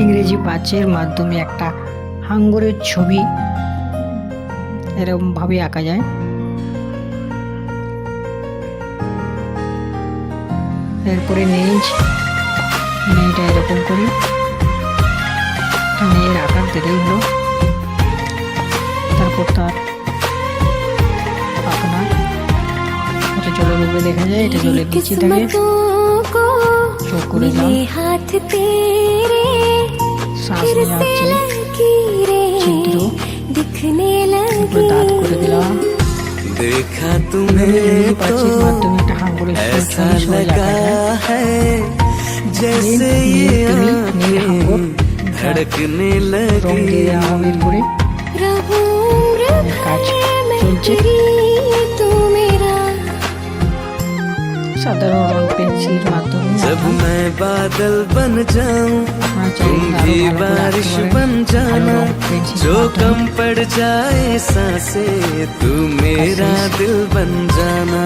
ইংরেজি 5-এর মাধ্যমে একটা হাঙ্গরের ছবি এরকম ভাবে আঁকা যায়। এরপরে নেইটা এরকম করে নেয়ের আকার দিলেই হলো। তারপর তার পাখনা, এটা জলের উপরে দেখা যায়, এটা জলের নিচে থাকে। চোখ করে দিলাম, শ্বাস নেওয়া হচ্ছে ছিদ্র, তারপর দাঁত করে দিলাম। देखा तुम्हें तो ऐसा लगा है जैसे ये आँखें धड़कने लगी। साधारण रंग पेंसिल माध्यम जब मैं बादल बन जाऊं तुम भी बारिश बन जाना, जो कम पड़ जाए सांसें तू मेरा दिल बन जाना।